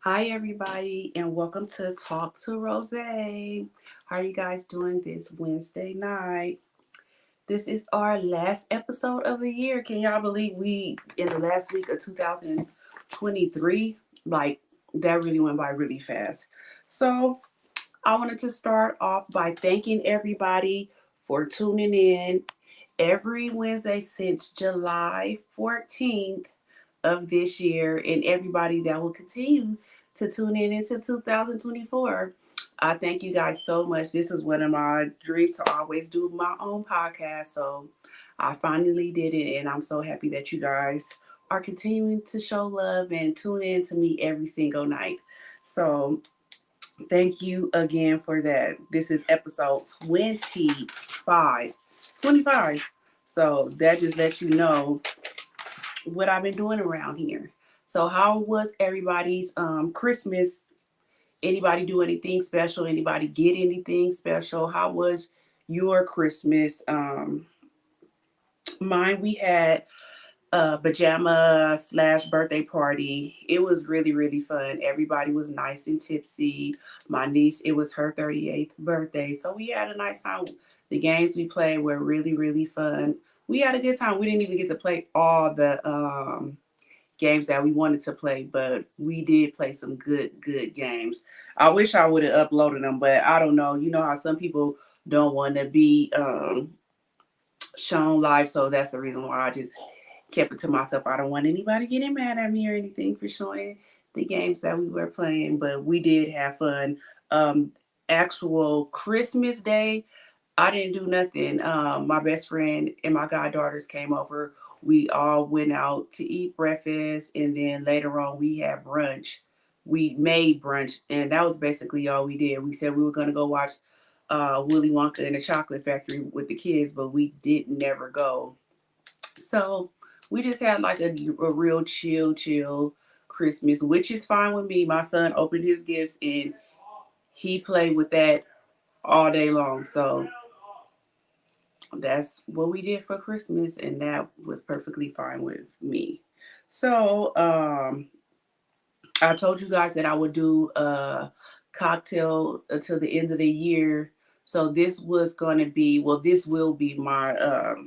Hi, everybody, and welcome to Talk to Rose. How are you guys doing this Wednesday night? This is our last episode of the year. Can y'all believe we in the last week of 2023? Like, that really went by really fast. So, I wanted to start off by thanking everybody for tuning in every Wednesday since July 14th of this year, and everybody that will continue to tune in into 2024. I thank you guys so much. This is one of my dreams to always do my own podcast. So I finally did it, and I'm so happy that you guys are continuing to show love and tune in to me every single night. So thank you again for that. This is episode 25. 25. So that just lets you know what I've been doing around here. So how was everybody's Christmas? Anybody do anything special? Anybody get anything special? How was your Christmas? Mine, we had a pajama slash birthday party. It was really, really fun. Everybody was nice and tipsy. My niece, it was her 38th birthday. So we had a nice time. The games we played were really, really fun. We had a good time. We didn't even get to play all the games that we wanted to play, but we did play some good games. I wish I would have uploaded them, but I don't know. You know how some people don't want to be shown live, so that's the reason why I just kept it to myself. I don't want anybody getting mad at me or anything for showing the games that we were playing, but we did have fun. Um, Actual Christmas Day, I didn't do nothing. My best friend and my goddaughters came over. We all went out to eat breakfast, and then later on we had brunch. We made brunch, and that was basically all we did. We said we were going to go watch Willy Wonka and the Chocolate Factory with the kids, but we did never go. So we just had like a real chill Christmas, which is fine with me. My son opened his gifts and he played with that all day long. So that's what we did for Christmas, and that was perfectly fine with me. So, I told you guys that I would do a cocktail until the end of the year. So this was going to be, well, this will be my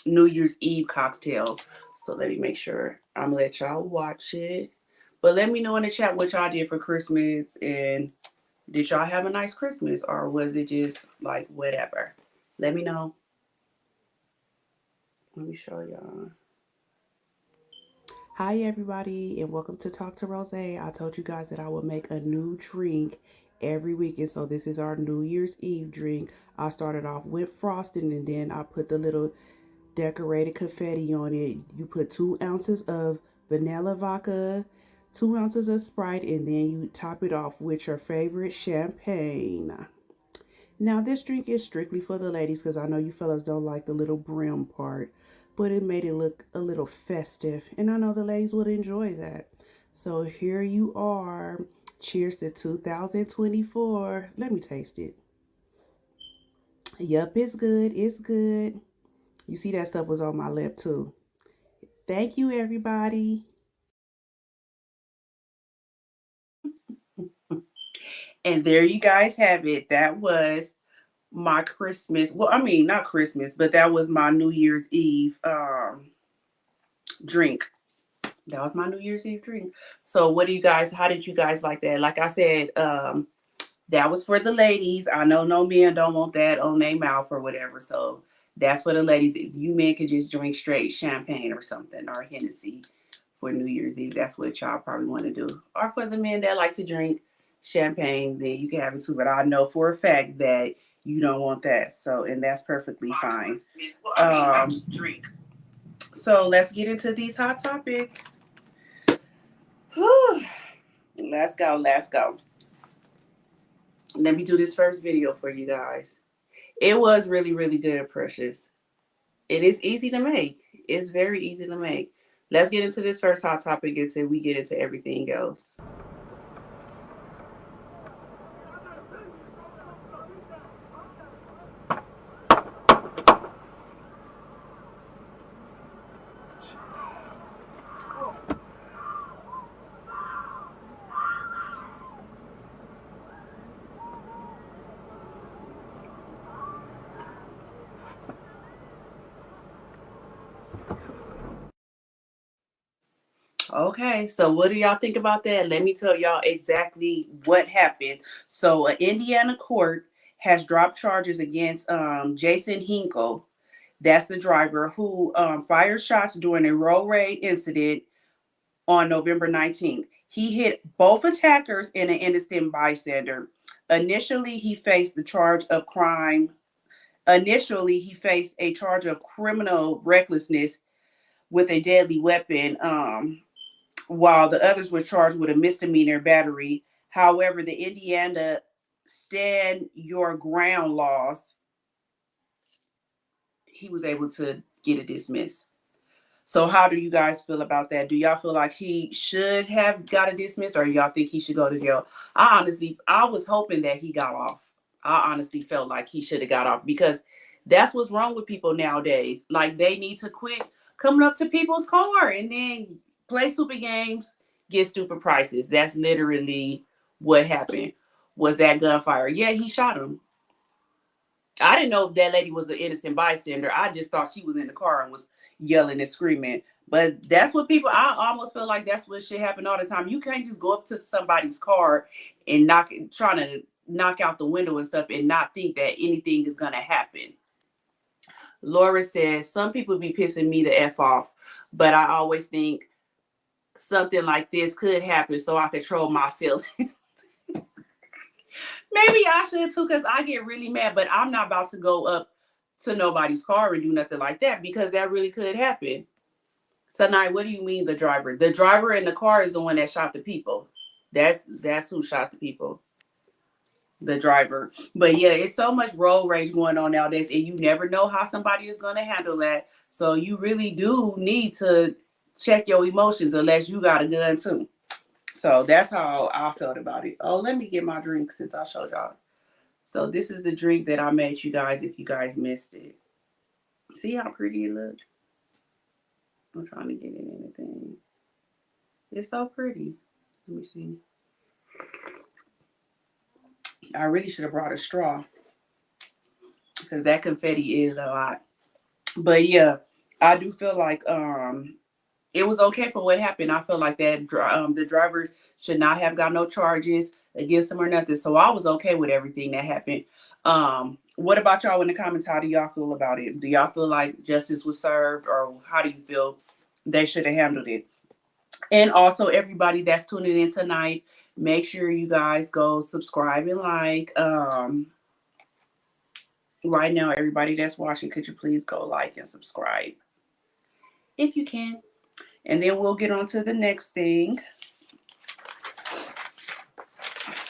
New Year's Eve cocktail. So let me make sure I'm gonna let y'all watch it. But let me know in the chat what y'all did for Christmas, and did y'all have a nice Christmas, or was it just like whatever? Let me know. Let me show y'all. Hi, everybody, and welcome to Talk to Rose. I told you guys that I would make a new drink every week, and so this is our New Year's Eve drink. I started off with frosting, and then I put the little decorated confetti on it. You put 2 ounces of vanilla vodka, 2 ounces of Sprite, and then you top it off with your favorite champagne. Now, this drink is strictly for the ladies because I know you fellas don't like the little brim part, but it made it look a little festive, and I know the ladies would enjoy that. So here you are. Cheers to 2024. Let me taste it. Yup, it's good. It's good. You see that stuff was on my lip too. Thank you, everybody. And there you guys have it. That was my Christmas. Well, I mean, not Christmas, but that was my New Year's Eve drink. That was my New Year's Eve drink. So what do you guys, how did you guys like that? Like I said, that was for the ladies. I know no men don't want that on their mouth or whatever. So that's for the ladies. You men could just drink straight champagne or something or Hennessy for New Year's Eve. That's what y'all probably want to do. Or for the men that like to drink champagne, then you can have it too. But I know for a fact that you don't want that. So, and that's perfectly fine. Drink. So let's get into these hot topics. Whew. Let's go. Let's go. Let me do this first video for you guys. It was really, really good, Precious. It is easy to make. It's very easy to make. Let's get into this first hot topic until we get into everything else. Okay, so what do y'all think about that? Let me tell y'all exactly what happened. So, an Indiana court has dropped charges against Jason Hinkle. That's the driver who fired shots during a road rage incident on November 19th. He hit both attackers and an innocent bystander. Initially, he faced the charge of crime. Initially, he faced a charge of criminal recklessness with a deadly weapon, while the others were charged with a misdemeanor battery. However, the Indiana stand your ground laws, he was able to get it dismissed. So how do you guys feel about that? Do y'all feel like he should have got it dismissed, or y'all think he should go to jail? I was hoping that he got off. I honestly felt like he should have got off, because that's what's wrong with people nowadays. Like, they need to quit coming up to people's car and then play stupid games, get stupid prices. That's literally what happened. Was that gunfire? Yeah, he shot him. I didn't know that lady was an innocent bystander. I just thought she was in the car and was yelling and screaming. But that's what people, I almost feel like that's what shit happen all the time. You can't just go up to somebody's car and trying to knock out the window and stuff and not think that anything is going to happen. Laura says, some people be pissing me the F off, but I always think something like this could happen, so I control my feelings. Maybe I should too, because I get really mad, but I'm not about to go up to nobody's car and do nothing like that, because that really could happen. So now, what do you mean the driver? The driver in the car is the one that shot the people. That's who shot the people. The driver. But yeah, it's so much road rage going on nowadays, and you never know how somebody is going to handle that. So you really do need to check your emotions, unless you got a gun too. So that's how I felt about it. Oh, let me get my drink since I showed y'all. So this is the drink that I made you guys if you guys missed it. See how pretty it looks? I'm trying to get in anything. It's so pretty. Let me see. I really should have brought a straw, because that confetti is a lot. But yeah, I do feel like it was okay for what happened. I feel like that the driver should not have got no charges against him or nothing. So I was okay with everything that happened. What about y'all in the comments? How do y'all feel about it? Do y'all feel like justice was served, or how do you feel they should have handled it? And also, everybody that's tuning in tonight, make sure you guys go subscribe and like. Right now, everybody that's watching, could you please go like and subscribe if you can? And then we'll get on to the next thing.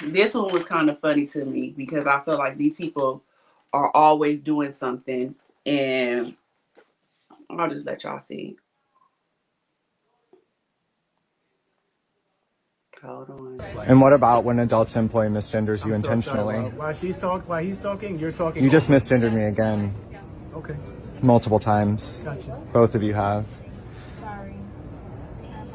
This one was kind of funny to me, because I feel like these people are always doing something, and I'll just let y'all see. Hold on. And what about when adults employ misgenders you intentionally? While he's talking, you're talking. You just misgendered me again. Okay. Multiple times. Gotcha. Both of you have. Sorry.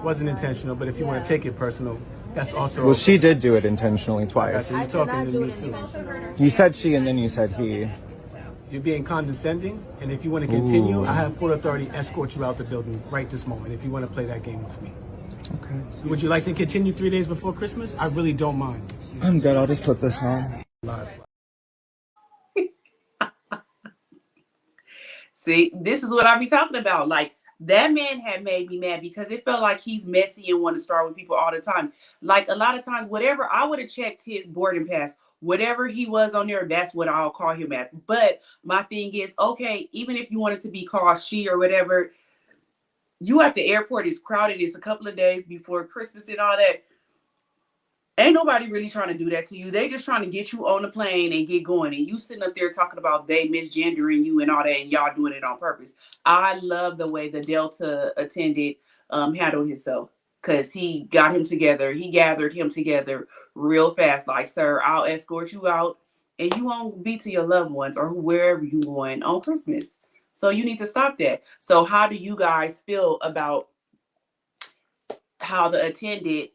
Wasn't intentional, but if you want to take it personal, that's also. Well, she did do it intentionally twice. You're talking to me too. You said she and then you said he. You're being condescending, and if you want to continue, I have full authority to escort you out the building right this moment. If you want to play that game with me. Okay. Would you like to continue 3 days before Christmas? I really don't mind. I'm good. I'll just put this on. See, this is what I be talking about. Like, that man had made me mad, because it felt like he's messy and want to start with people all the time. Like, a lot of times, whatever, I would have checked his boarding pass. Whatever he was on there, that's what I'll call him as. But my thing is, okay, even if you wanted to be called she or whatever, you at the airport is crowded. It's a couple of days before Christmas and all that. Ain't nobody really trying to do that to you. They just trying to get you on the plane and get going. And you sitting up there talking about they misgendering you and all that, and y'all doing it on purpose. I love the way the Delta attendant handled himself, because he got him together. He gathered him together real fast. Like, sir, I'll escort you out, and you won't be to your loved ones or wherever you going on Christmas. So you need to stop that. So how do you guys feel about how the attendant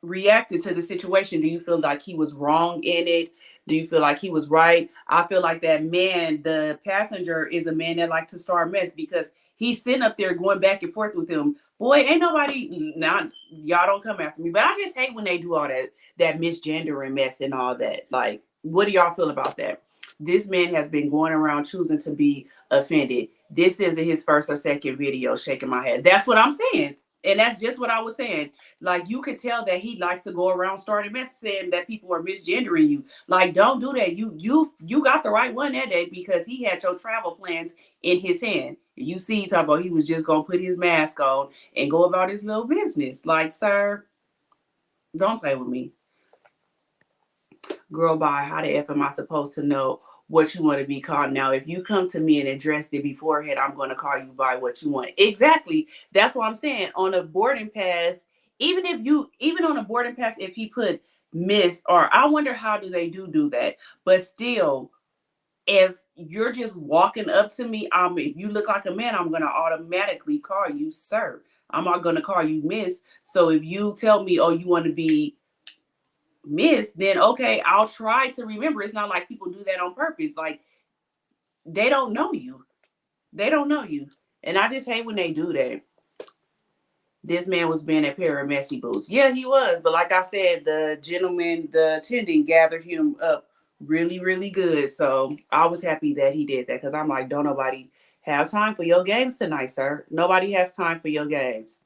reacted to the situation? Do you feel like he was wrong in it? Do you feel like he was right? I feel like that man, the passenger, is a man that likes to start mess because he's sitting up there going back and forth with him. Boy, ain't nobody, not y'all don't come after me, but I just hate when they do all that misgendering mess and all that. Like, what do y'all feel about that? This man has been going around choosing to be offended. This isn't his first or second video shaking my head. That's what I'm saying. And that's just what I was saying. Like, you could tell that he likes to go around starting mess saying that people are misgendering you. Like, don't do that. You got the right one that day because he had your travel plans in his hand. You see, talking about he was just gonna put his mask on and go about his little business. Like, sir, don't play with me. Girl, bye. How the F am I supposed to know what you want to be called? Now, if you come to me and address it beforehand, I'm going to call you by what you want. Exactly. That's what I'm saying. On a boarding pass, even on a boarding pass, if he put miss, or I wonder how do they do that. But still, if you're just walking up to me, if you look like a man, I'm going to automatically call you sir. I'm not going to call you miss. So if you tell me, oh, you want to be miss, then okay, I'll try to remember. It's not like people do that on purpose. Like, they don't know you. They don't know you. And I just hate when they do that. This man was being a pair of messy boots. Yeah, he was. But like I said, the gentleman, the attendant gathered him up really, really good. So I was happy that he did that because I'm like, don't nobody have time for your games tonight, sir. Nobody has time for your games.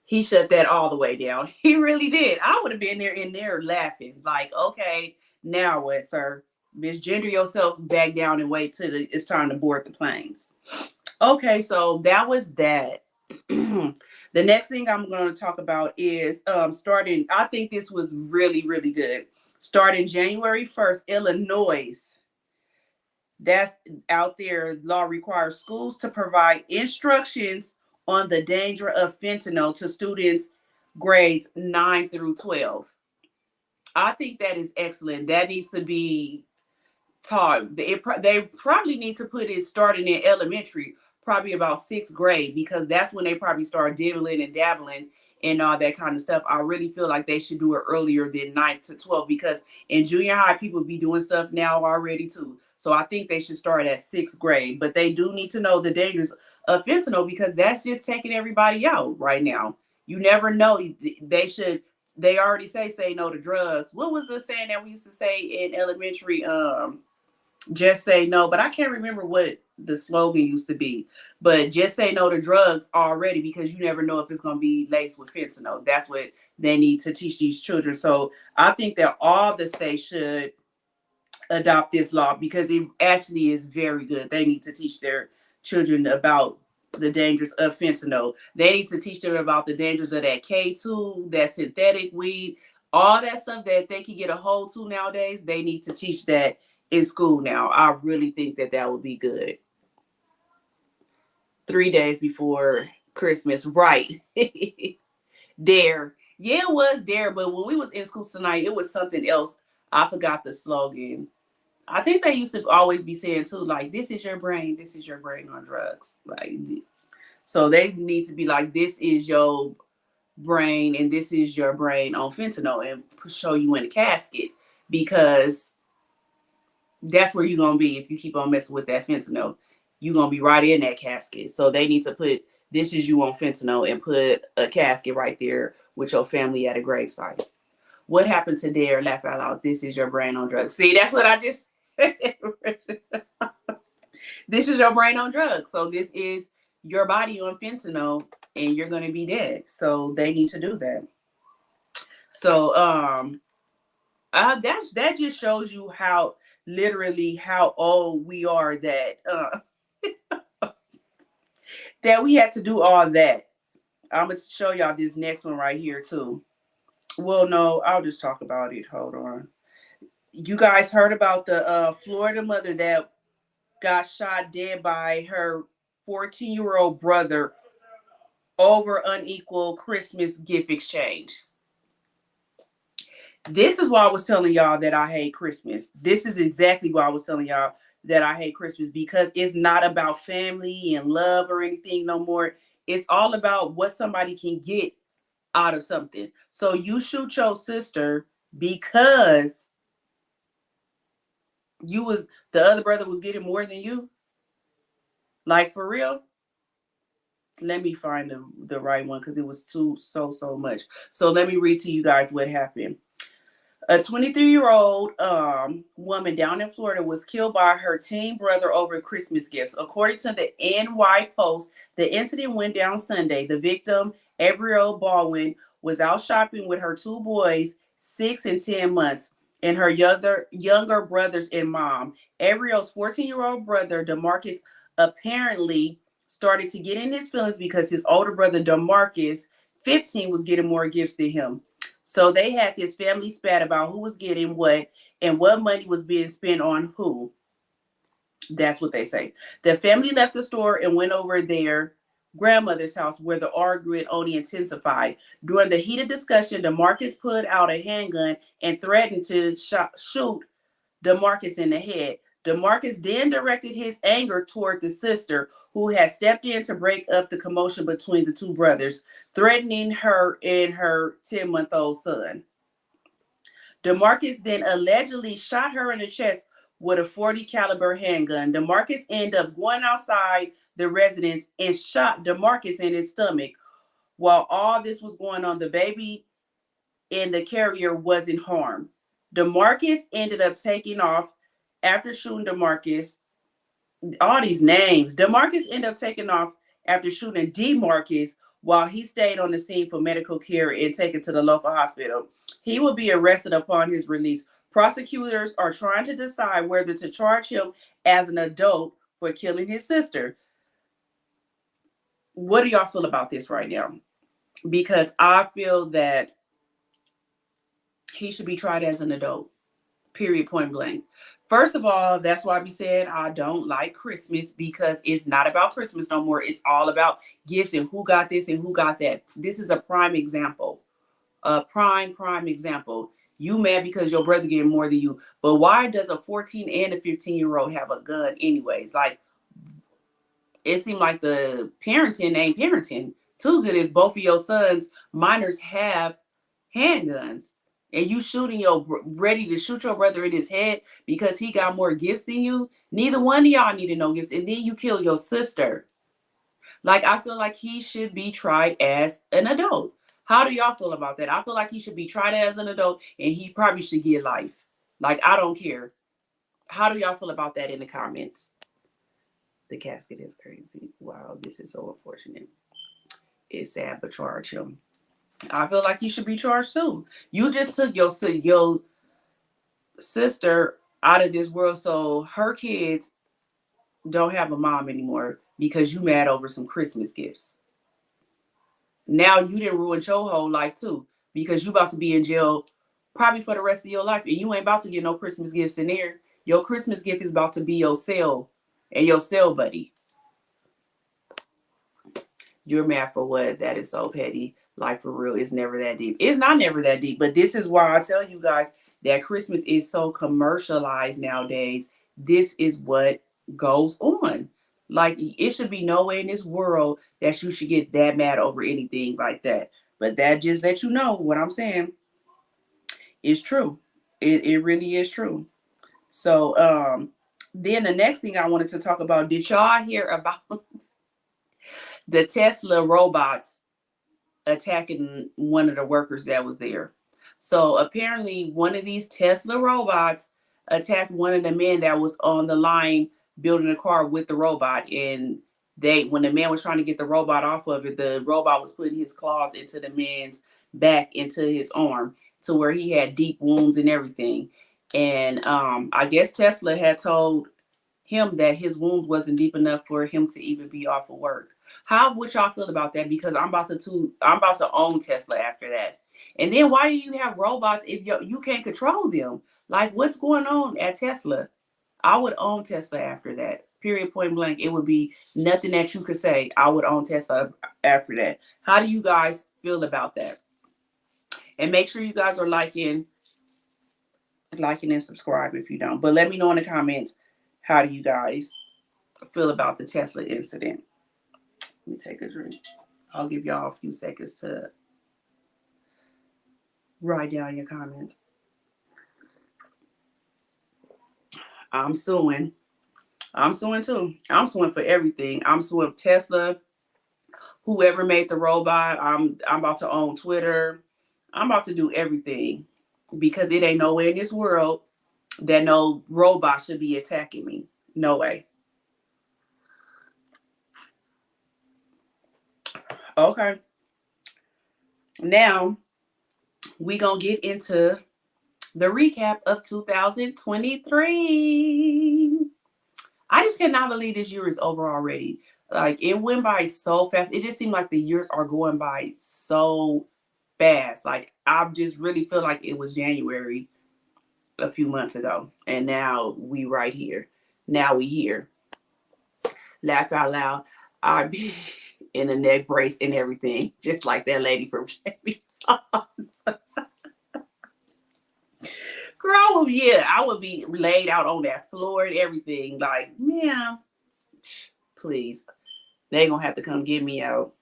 He shut that all the way down. He really did. I would have been in there laughing. Like, okay, now what, sir? Misgender yourself back down and wait till it's time to board the planes. Okay, so that was that. The next thing I'm going to talk about is starting. I think this was really, really good. Starting January 1st, Illinois. That's out there. Law requires schools to provide instructions on the danger of fentanyl to students grades 9 through 12. I think that is excellent. That needs to be taught. They probably need to put it starting in elementary, probably about 6th grade, because that's when they probably start dibbling and dabbling and all that kind of stuff. I really feel like they should do it earlier than 9 to 12 because in junior high, people be doing stuff now already too. So I think they should start at 6th grade, but they do need to know the dangers of fentanyl because that's just taking everybody out right now. You never know. They already say no to drugs. What was the saying that we used to say in elementary? Just say no, but I can't remember what the slogan used to be. But just say no to drugs already because you never know if it's going to be laced with fentanyl. That's what they need to teach these children. So I think that all the states should adopt this law because it actually is very good. They need to teach their children about the dangers of fentanyl. They need to teach them about the dangers of that K2, that synthetic weed, all that stuff that they can get a hold to nowadays. They need to teach that in school now. I really think that would be good. 3 days before Christmas, right? Dare. Yeah, it was Dare, but when we was in school tonight, it was something else. I forgot the slogan. I think they used to always be saying too, like, this is your brain on drugs. Like, so they need to be like, this is your brain and this is your brain on fentanyl and show you in a casket because that's where you're going to be if you keep on messing with that fentanyl. You're going to be right in that casket. So they need to put, this is you on fentanyl and put a casket right there with your family at a gravesite. What happened to Dare? Laugh out loud. This is your brain on drugs. See, that's what I just... This is your brain on drugs. So this is your body on fentanyl and you're going to be dead. So they need to do that. So that just shows you how literally how old we are that that we had to do all that. I'm going to show y'all this next one right here too. Well, no, I'll just talk about it. Hold on. You guys heard about the Florida mother that got shot dead by her 14-year-old brother over unequal Christmas gift exchange. This is why I was telling y'all that I hate Christmas. This is exactly why I was telling y'all that I hate Christmas because it's not about family and love or anything no more. It's all about what somebody can get out of something. So you shoot your sister because The other brother was getting more than you? Like, for real? Let me find the right one because it was so much. So let me read to you guys what happened. A 23-year-old woman down in Florida was killed by her teen brother over Christmas gifts. According to the NY Post, the incident went down Sunday. The victim, Abrielle Baldwin, was out shopping with her two boys, 6 and 10 months, and her younger brothers and mom. Abrielle's 14-year-old brother, DeMarcus, apparently started to get in his feelings because his older brother, DeMarcus, 15, was getting more gifts than him. So they had this family spat about who was getting what and what money was being spent on who. That's what they say. The family left the store and went over their grandmother's house where the argument only intensified. During the heated discussion, DeMarcus pulled out a handgun and threatened to shoot DeMarcus in the head. DeMarcus then directed his anger toward the sister, who had stepped in to break up the commotion between the two brothers, threatening her and her 10-month-old son. DeMarcus then allegedly shot her in the chest with a .40 caliber handgun. DeMarcus ended up going outside the residence and shot DeMarcus in his stomach. While all this was going on, the baby in the carrier wasn't harmed. DeMarcus ended up taking off after shooting DeMarcus. All these names. DeMarcus ended up taking off after shooting DeMarcus while he stayed on the scene for medical care and taken to the local hospital. He will be arrested upon his release. Prosecutors are trying to decide whether to charge him as an adult for killing his sister. What do y'all feel about this right now? Because I feel that he should be tried as an adult. Period, point blank. First of all, that's why I be saying I don't like Christmas, because it's not about Christmas no more. It's all about gifts and who got this and who got that. This is a prime example. A prime example. You mad because your brother getting more than you. But why does a 14 and a 15-year-old have a gun anyways? Like, it seemed like the parenting ain't parenting too good if both of your sons, minors, have handguns. And you ready to shoot your brother in his head because he got more gifts than you. Neither one of y'all needed no gifts. And then you kill your sister. Like, I feel like he should be tried as an adult. How do y'all feel about that? I feel like he should be tried as an adult and he probably should get life. Like, I don't care. How do y'all feel about that in the comments? The casket is crazy. Wow, this is so unfortunate. It's sad, but charge him. I feel like you should be charged too. You just took your sister out of this world, so her kids don't have a mom anymore because you mad over some Christmas gifts. Now you didn't ruin your whole life too, because you about to be in jail probably for the rest of your life, and you ain't about to get no Christmas gifts in there. Your Christmas gift is about to be your cell and your cell buddy. You're mad for what? That is so petty. Like, for real, it's never that deep. It's not never that deep, but this is why I tell you guys that Christmas is so commercialized nowadays. This is what goes on. Like, it should be no way in this world that you should get that mad over anything like that. But that just lets you know what I'm saying is true. It really is true. So then the next thing I wanted to talk about, did y'all hear about the Tesla robots attacking one of the workers that was there? So apparently one of these Tesla robots attacked one of the men that was on the line building a car with the robot. And when the man was trying to get the robot off of it, the robot was putting his claws into the man's back, into his arm, to where he had deep wounds and everything. And I guess Tesla had told him that his wounds wasn't deep enough for him to even be off of work. How would y'all feel about that? Because I'm about to own Tesla after that. And then why do you have robots if you can't control them? Like, what's going on at Tesla? I would own Tesla after that. Period, point blank. It would be nothing that you could say. I would own Tesla after that. How do you guys feel about that? And make sure you guys are liking and subscribe if you don't. But let me know in the comments, how do you guys feel about the Tesla incident? Let me take a drink. I'll give y'all a few seconds to write down your comments. I'm suing. I'm suing too. I'm suing for everything. I'm suing Tesla, whoever made the robot. I'm about to own Twitter. I'm about to do everything because it ain't nowhere in this world that no robot should be attacking me. No way. Okay. Now we gonna get into the recap of 2023. I just cannot believe this year is over already. Like, it went by so fast. It just seemed like the years are going by so fast. Like, I just really feel like it was January a few months ago. And now we right here. Now we here. Laugh out loud. I be in a neck brace and everything. Just like that lady from Jamie Foxx. Girl, yeah, I would be laid out on that floor and everything. Like, man, please. They gonna have to come get me out.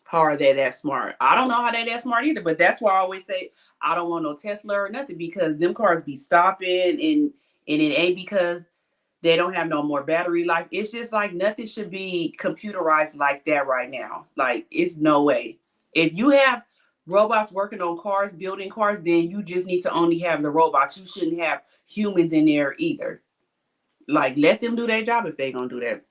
How are they that smart? I don't know how they that smart either, but that's why I always say I don't want no Tesla or nothing, because them cars be stopping, and it ain't because they don't have no more battery life. It's just like nothing should be computerized like that right now. Like, it's no way. If you have robots working on cars, building cars, then you just need to only have the robots. You shouldn't have humans in there either. Like, let them do their job if they gonna do that.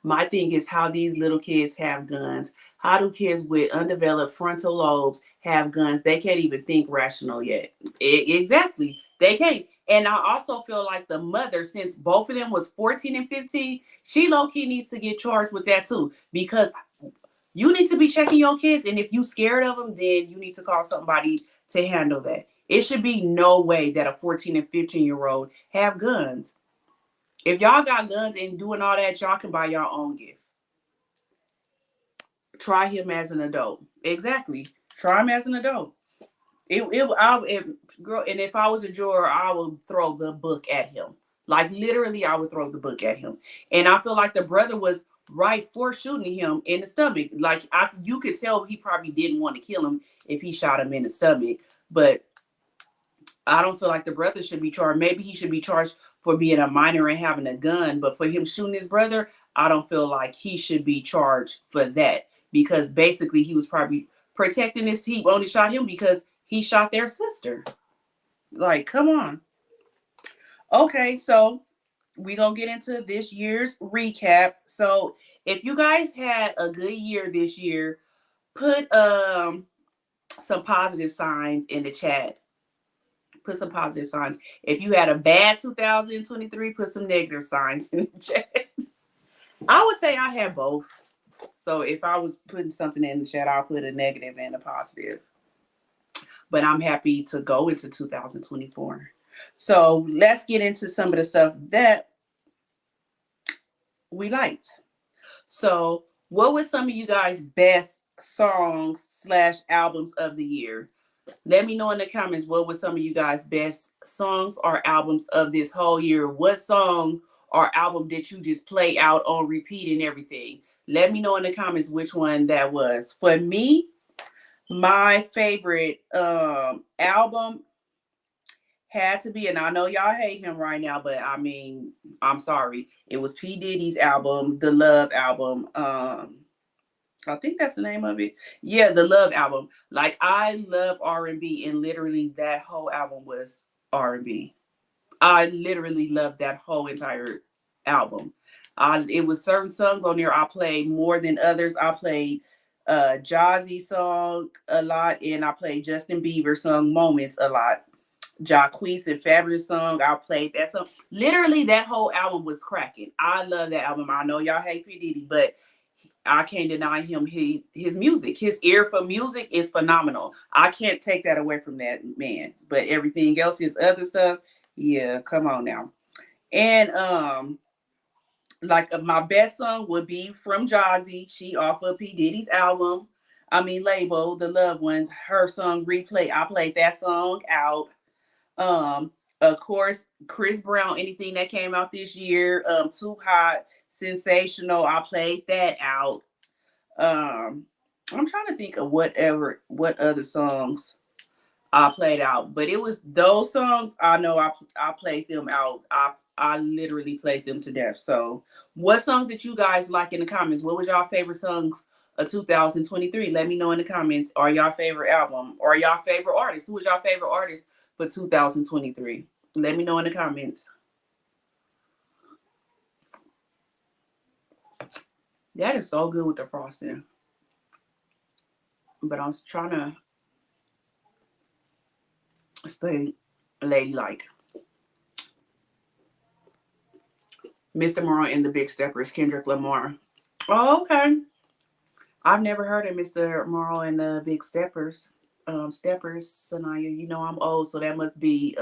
My thing is how these little kids have guns. How do kids with undeveloped frontal lobes have guns? They can't even think rational yet. Exactly. They can't. And I also feel like the mother, since both of them was 14 and 15, she low-key needs to get charged with that too. Because you need to be checking your kids. And if you scared of them, then you need to call somebody to handle that. It should be no way that a 14 and 15-year-old have guns. If y'all got guns and doing all that, y'all can buy your own gift. Try him as an adult. Exactly. Try him as an adult. Girl, and if I was a juror, I would throw the book at him. Like, literally, I would throw the book at him. And I feel like the brother was right for shooting him in the stomach. Like, you could tell he probably didn't want to kill him if he shot him in the stomach. But I don't feel like the brother should be charged. Maybe he should be charged for being a minor and having a gun. But for him shooting his brother, I don't feel like he should be charged for that. Because basically he was probably protecting this. He only shot him because he shot their sister. Like, come on. Okay, so we're going to get into this year's recap. So if you guys had a good year this year, put some positive signs in the chat. Put some positive signs. If you had a bad 2023, put some negative signs in the chat. I would say I had both. So if I was putting something in the chat, I'll put a negative and a positive. But I'm happy to go into 2024. So let's get into some of the stuff that we liked. So what were some of you guys' best songs / albums of the year? Let me know in the comments, what were some of you guys' best songs or albums of this whole year? What song or album did you just play out on repeat and everything? Let me know in the comments which one that was. For me, my favorite album had to be, and I know y'all hate him right now, but I mean, I'm sorry. It was P. Diddy's album, the Love album. I think that's the name of it. Yeah, the Love album. Like, I love R&B, and literally that whole album was R&B. I literally loved that whole entire album. It was certain songs on there I played more than others. I played Jazzy song a lot, and I played Justin Bieber song Moments a lot. Jacquees and Fabulous song, I played that song. Literally, that whole album was cracking. I love that album. I know y'all hate P. Diddy, but I can't deny him his music. His ear for music is phenomenal. I can't take that away from that man. But everything else, his other stuff, yeah, come on now. And my best song would be from Jazzy. She off of P. Diddy's album. Label, the Loved One. Her song Replay. I played that song out. Of course, Chris Brown, anything that came out this year. Too Hot, Sensational. I played that out. I'm trying to think of what other songs I played out, but it was those songs. I know I played them out. I I literally played them to death. So, what songs did you guys like in the comments? What was y'all favorite songs of 2023? Let me know in the comments. Or y'all favorite album? Or y'all favorite artist? Who was y'all favorite artist for 2023? Let me know in the comments. That is so good with the frosting. But I'm trying to stay ladylike. Mr. Morrow and the Big Steppers, Kendrick Lamar. Oh, okay. I've never heard of Mr. Morrow and the Big Steppers. Steppers, Sanaya, you know I'm old, so that must be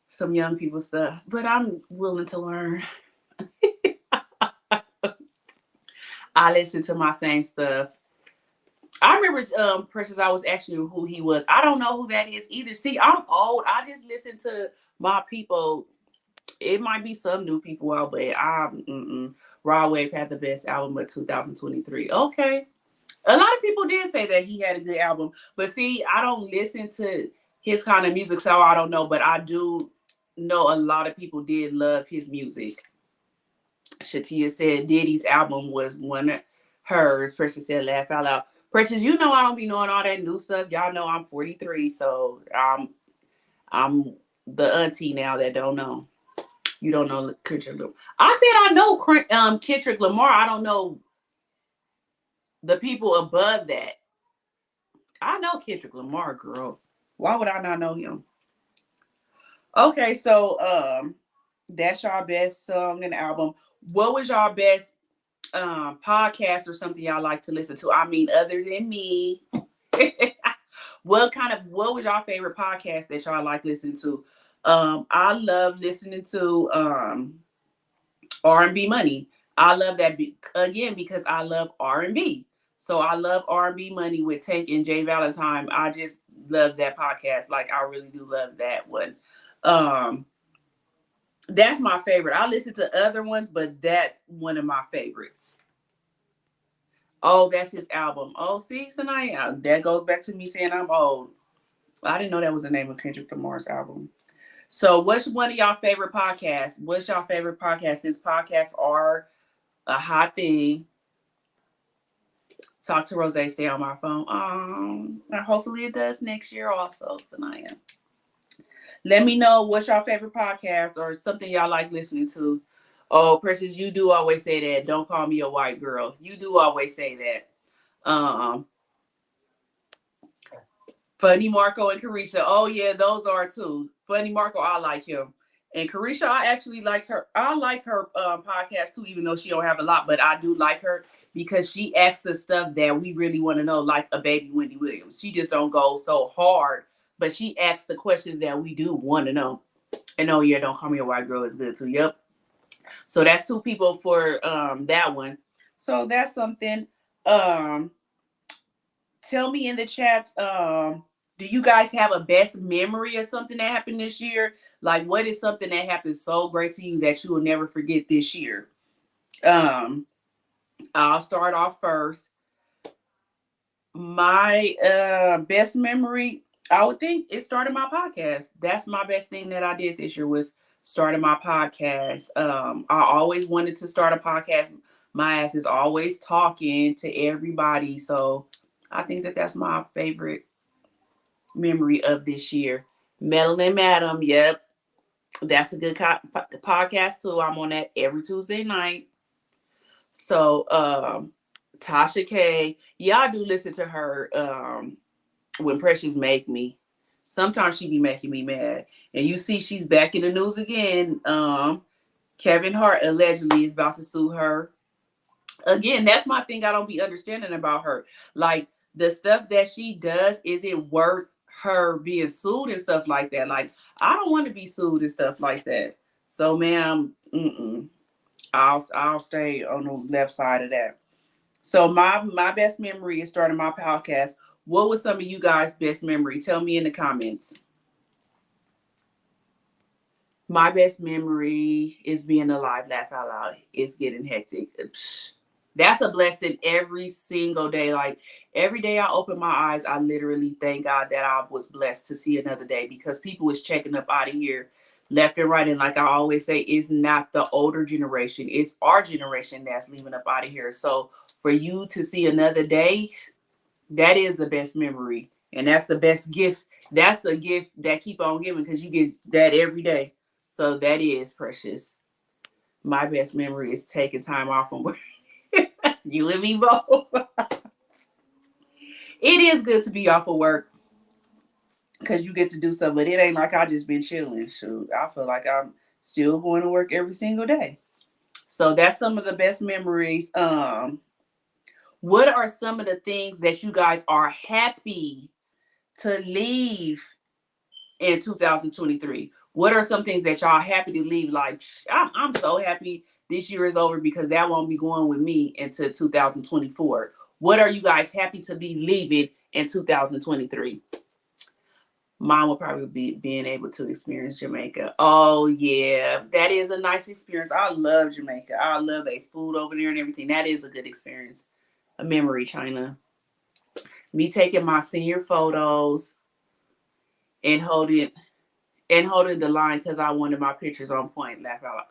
some young people stuff. But I'm willing to learn. I listen to my same stuff. I remember Precious, I was asking you who he was. I don't know who that is either. See, I'm old. I just listen to my people. It might be some new people out, but Rod Wave had the best album of 2023. Okay. A lot of people did say that he had a good album, but see, I don't listen to his kind of music, so I don't know, but I do know a lot of people did love his music. Shatia said Diddy's album was one of hers. Precious said laugh out loud. Precious, you know I don't be knowing all that new stuff. Y'all know I'm 43, so I'm the auntie now that don't know. You don't know Kendrick Lamar. I said I know Kendrick Lamar. I don't know the people above that. I know Kendrick Lamar, girl. Why would I not know him? Okay, so that's y'all best song and album. What was y'all best podcast or something y'all like to listen to? I mean, other than me. What was y'all favorite podcast that y'all like listening to? I love listening to R&B Money. I love that again because I love R&B. So I love R&B Money with Tank and Jay Valentine. I just love that podcast. Like I really do love that one. That's my favorite. I listen to other ones, but that's one of my favorites. Oh, that's his album. Oh, see, tonight that goes back to me saying I'm old. I didn't know that was the name of Kendrick Lamar's album. So what's one of y'all favorite podcasts? What's y'all favorite podcast? Since podcasts are a hot thing. Talk to Rose, stay on my phone. Hopefully it does next year also, Sanaya. Let me know what's your favorite podcast or something y'all like listening to. Oh, Precious, you do always say that. Don't call me a white girl. You do always say that. Funny Marco and Carisha. Oh, yeah, those are too. Funny Marco, I like him. And Carisha, I actually liked her. I like her podcast too, even though she don't have a lot, but I do like her because she asks the stuff that we really want to know, like a baby Wendy Williams. She just don't go so hard, but she asks the questions that we do want to know. And oh yeah, Don't Call Me a White Girl is good too. Yep. So that's two people for that one. So that's something. Tell me in the chat, do you guys have a best memory of something that happened this year? Like, what is something that happened so great to you that you will never forget this year? I'll start off first. My best memory, I would think it started my podcast. That's my best thing that I did this year was starting my podcast. I always wanted to start a podcast. My ass is always talking to everybody. So I think that that's my favorite memory of this year. Madeline Madam, yep. That's a good podcast too. I'm on that every Tuesday night. So Tasha K, yeah, I do listen to her when Precious make me. Sometimes she be making me mad. And you see she's back in the news again. Kevin Hart allegedly is about to sue her. Again, that's my thing I don't be understanding about her. Like the stuff that she does, is it worth her being sued and stuff like that? Like, I don't want to be sued and stuff like that. So, ma'am, I'll stay on the left side of that. So my best memory is starting my podcast. What was some of you guys' best memory? Tell me in the comments. My best memory is being alive. Laugh out loud. It's getting hectic. That's a blessing every single day. Like every day I open my eyes, I literally thank God that I was blessed to see another day because people is checking up out of here left and right. And like I always say, it's not the older generation, it's our generation that's leaving up out of here. So for you to see another day, that is the best memory. And that's the best gift. That's the gift that keep on giving, because you get that every day. So that is precious. My best memory is taking time off from work. You and me both. It is good to be off of work because you get to do something, but it ain't like I just been chilling. Shoot, I feel like I'm still going to work every single day. So that's some of the best memories. What are some of the things that you guys are happy to leave in 2023? What are some things that y'all happy to leave? Like, I'm so happy this year is over because that won't be going with me into 2024. What are you guys happy to be leaving in 2023? Mine will probably be being able to experience Jamaica. Oh, yeah. That is a nice experience. I love Jamaica. I love their food over there and everything. That is a good experience. A memory, China. Me taking my senior photos and holding the line because I wanted my pictures on point. Laugh out loud.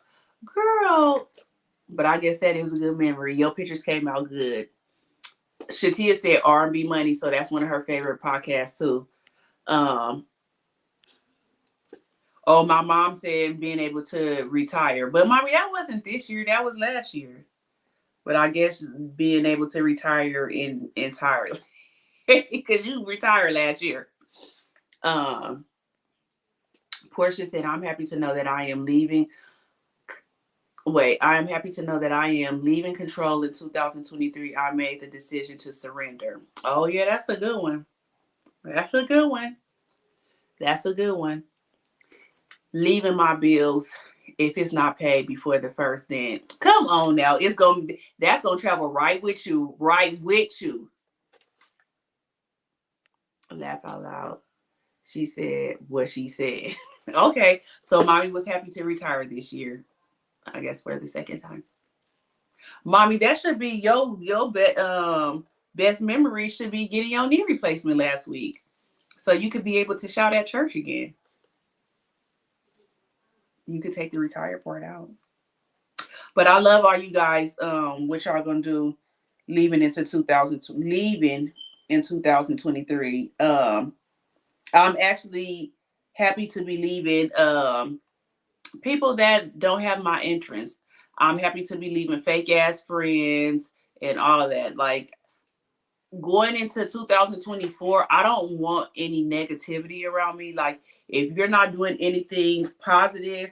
Girl. But I guess that is a good memory. Your pictures came out good. Shatia said R&B Money, so that's one of her favorite podcasts too. Oh, my mom said being able to retire. But mommy, that wasn't this year. That was last year. But I guess being able to retire entirely. Because you retired last year. Portia said, I'm happy to know that I am leaving. I am happy to know that I am leaving control in 2023. I made the decision to surrender. Oh, yeah, that's a good one. That's a good one. That's a good one. Leaving my bills, if it's not paid before the first, then come on now. That's gonna travel right with you. Laugh out loud. She said what she said. Okay, so mommy was happy to retire this year. I guess for the second time. Mommy, that should be your best memory should be getting your knee replacement last week. So you could be able to shout at church again. You could take the retired part out. But I love all you guys, what y'all gonna do leaving in 2023. I'm actually happy to be leaving people that don't have my interest. I'm happy to be leaving fake ass friends and all of that. Like, going into 2024, I don't want any negativity around me. Like, if you're not doing anything positive,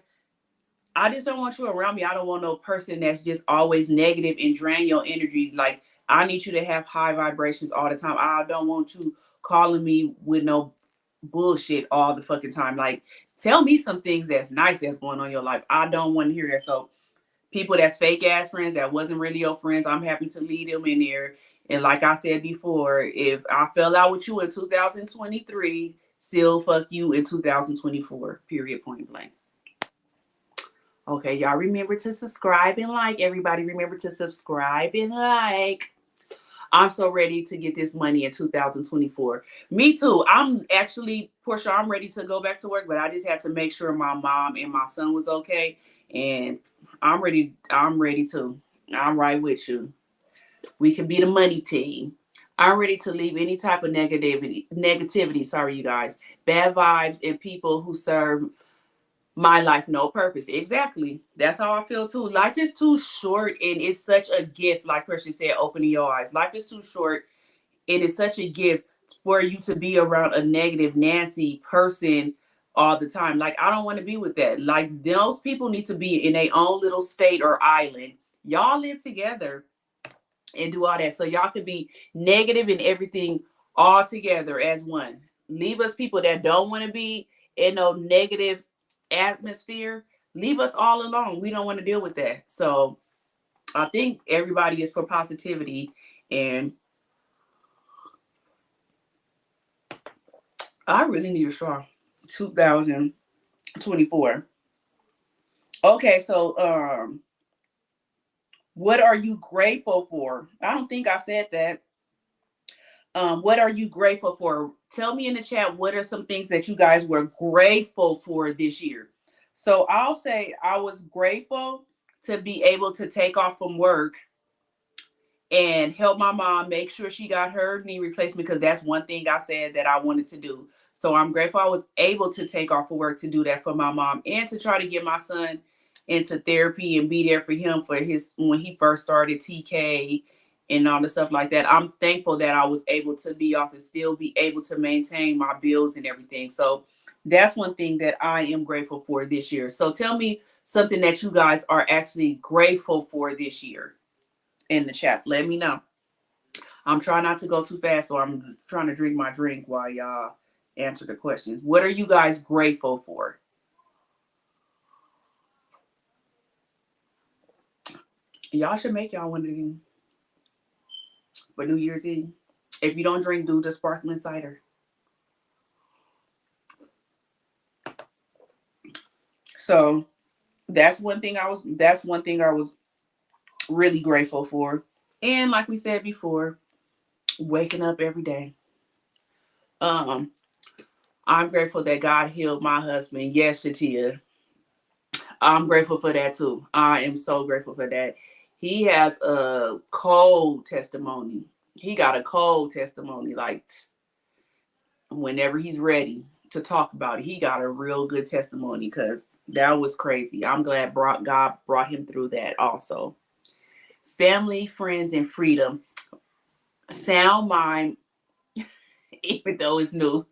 I just don't want you around me. I don't want no person that's just always negative and drain your energy. Like, I need you to have high vibrations all the time. I don't want you calling me with no bullshit all the fucking time. Like, tell me some things that's nice that's going on in your life. I don't want to hear that. So people that's fake ass friends that wasn't really your friends, I'm happy to lead them in there. And like I said before, if I fell out with you in 2023, still fuck you in 2024. Period, point blank. Okay, y'all remember to subscribe and like. Everybody remember to subscribe and like. I'm so ready to get this money in 2024. Me too. I'm actually, Portia, I'm ready to go back to work, but I just had to make sure my mom and my son was okay. And I'm ready to. I'm right with you. We can be the money team. I'm ready to leave any type of negativity. Sorry, you guys. Bad vibes and people who serve my life no purpose. Exactly. That's how I feel too. Life is too short and it's such a gift. Like Percy said, opening your eyes. Life is too short and it's such a gift for you to be around a negative Nancy person all the time. Like, I don't want to be with that. Like, those people need to be in their own little state or island. Y'all live together and do all that. So y'all could be negative and everything all together as one. Leave us people that don't want to be in no negative atmosphere. Leave us all alone. We don't want to deal with that. So I think everybody is for positivity, and I really need a straw. 2024. Okay, so what are you grateful for? I don't think I said that. What are you grateful for? Tell me in the chat, what are some things that you guys were grateful for this year? So I'll say I was grateful to be able to take off from work and help my mom make sure she got her knee replacement, because that's one thing I said that I wanted to do. So I'm grateful I was able to take off of work to do that for my mom and to try to get my son into therapy and be there for him for his when he first started TK and all the stuff like that. I'm thankful that I was able to be off and still be able to maintain my bills and everything. So that's one thing that I am grateful for this year. So tell me something that you guys are actually grateful for this year in the chat. Let me know. I'm trying not to go too fast, so I'm trying to drink my drink while y'all answer the questions. What are you guys grateful for? Y'all should make y'all one of these for New Year's Eve. If you don't drink, do the sparkling cider. So that's one thing I was really grateful for. And like we said before, waking up every day. I'm grateful that God healed my husband. Yes, Shatia. I'm grateful for that too. I am so grateful for that. He has a cold testimony. He got a cold testimony. Like whenever he's ready to talk about it, he got a real good testimony, because that was crazy. I'm glad God brought him through that also. Family, friends, and freedom. Sound mind, even though it's new.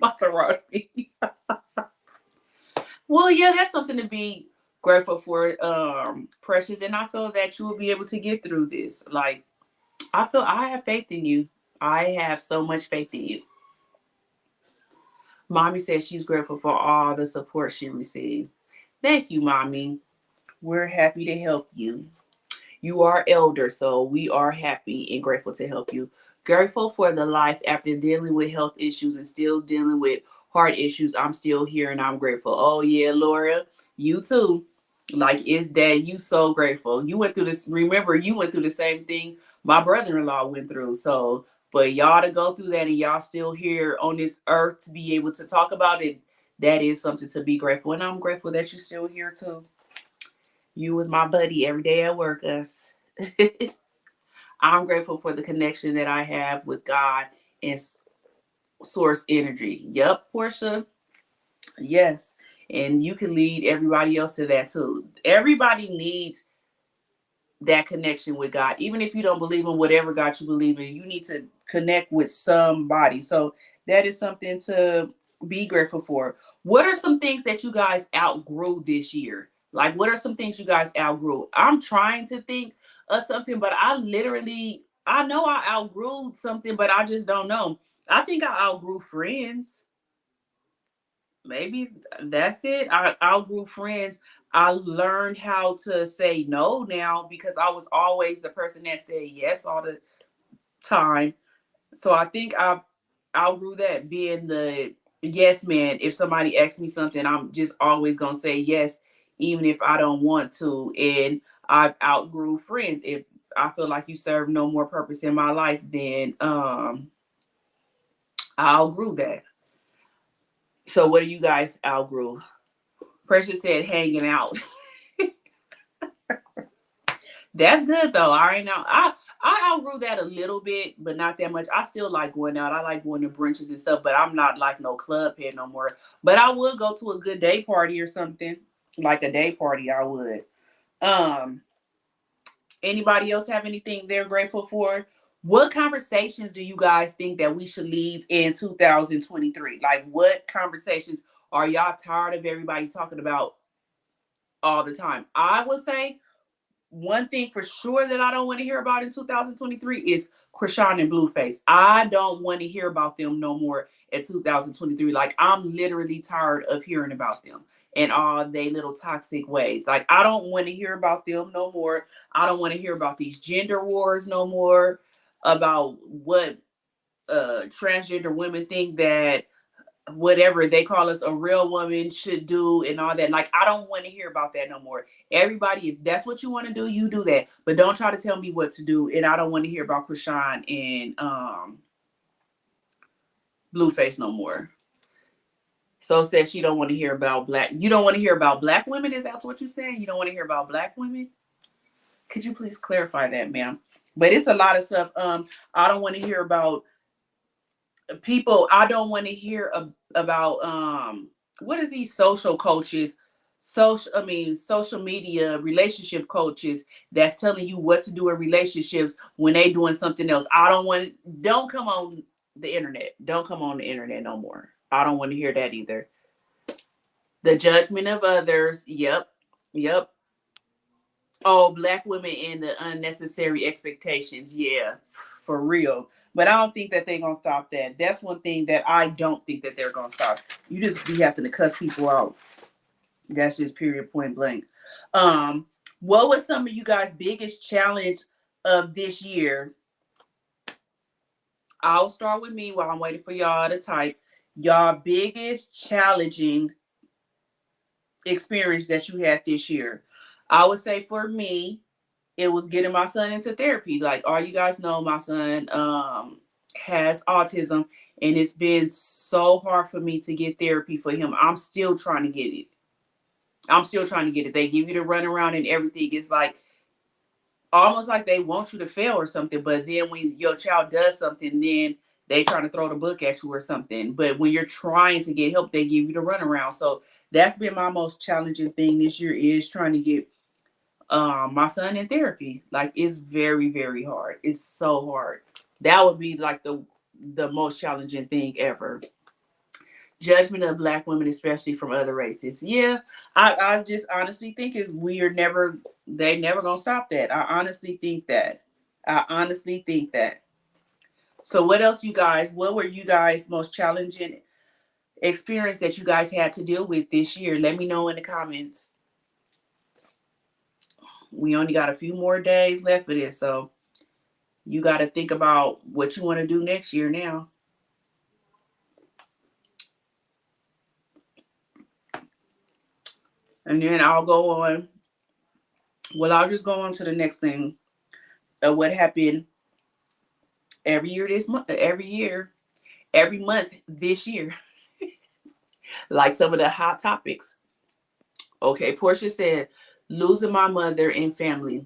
Maserati. Well, yeah, that's something to be grateful for, Precious. And I feel that you will be able to get through this. Like, I have faith in you. I have so much faith in you. Mommy says she's grateful for all the support she received. Thank you, Mommy. We're happy to help you. You are elder, so we are happy and grateful to help you. Grateful for the life after dealing with health issues and still dealing with heart issues. I'm still here and I'm grateful. Oh yeah, Laura, you too. Like, is that you so grateful? You went through this. Remember, you went through the same thing my brother-in-law went through. So for y'all to go through that and y'all still here on this earth to be able to talk about it, that is something to be grateful. And I'm grateful that you're still here too. You was my buddy every day at work, us. I'm grateful for the connection that I have with God and source energy. Yep, Portia. Yes. And you can lead everybody else to that too. Everybody needs that connection with God. Even if you don't believe in whatever God you believe in, you need to connect with somebody. So that is something to be grateful for. What are some things that you guys outgrew this year? Like, what are some things you guys outgrew? I'm trying to think of something, but I know I outgrew something, but I just don't know. I think I outgrew friends. Maybe that's it. I outgrew friends. I learned how to say no now, because I was always the person that said yes all the time. So I think I outgrew that, being the yes man. If somebody asks me something, I'm just always gonna say yes, even if I don't want to. And I've outgrew friends. If I feel like you serve no more purpose in my life, then I outgrew that. So what do you guys outgrew? Precious said hanging out. That's good though. All right, now I outgrew that a little bit, but not that much. I still like going out. I like going to brunches and stuff, but I'm not like no club head no more. But I would go to a good day party or something. Like a day party, I would. Um, Anybody else have anything they're grateful for? What conversations do you guys think that we should leave in 2023? Like, what conversations are y'all tired of everybody talking about all the time? I would say one thing for sure that I don't want to hear about in 2023 is Krishan and Blueface. I don't want to hear about them no more in 2023. Like, I'm literally tired of hearing about them and all they little toxic ways. Like, I don't want to hear about them no more. I don't want to hear about these gender wars no more, about what transgender women think that whatever they call us a real woman should do and all that. Like, I don't want to hear about that no more. Everybody, if that's what you want to do, you do that, but don't try to tell me what to do. And I don't want to hear about Krishan and Blueface no more. So says she don't want to hear about black. You don't want to hear about black women? Is that what you're saying? You don't want to hear about black women? Could you please clarify that, ma'am? But it's a lot of stuff. I don't want to hear about people. I don't want to hear about what is these social coaches, social media relationship coaches that's telling you what to do in relationships when they doing something else. Don't come on the internet. Don't come on the internet no more. I don't want to hear that either. The judgment of others. Yep. Yep. Oh, black women and the unnecessary expectations. Yeah, for real. But I don't think that they're gonna stop that. That's one thing that I don't think that they're gonna stop. You just be having to cuss people out. That's just period point blank. What was some of you guys' biggest challenge of this year? I'll start with me while I'm waiting for y'all to type. Y'all biggest challenging experience that you had this year. I would say for me, it was getting my son into therapy. Like all you guys know, my son has autism, and it's been so hard for me to get therapy for him. I'm still trying to get it. They give you the runaround and everything. It's like almost like they want you to fail or something. But then when your child does something, then they try to throw the book at you or something. But when you're trying to get help, they give you the runaround. So that's been my most challenging thing this year, is trying to get my son in therapy. Like it's very, very hard. It's so hard. That would be like the most challenging thing ever. Judgment of black women, especially from other races. Yeah, I just honestly think is they never gonna stop that. I honestly think that. So what were you guys most challenging experience that you guys had to deal with this year? Let me know in the comments. We only got a few more days left for this, so you got to think about what you want to do next year now. And then I'll just go on to the next thing of what happened every month this year. Like some of the hot topics. Okay, Portia said, losing my mother and family.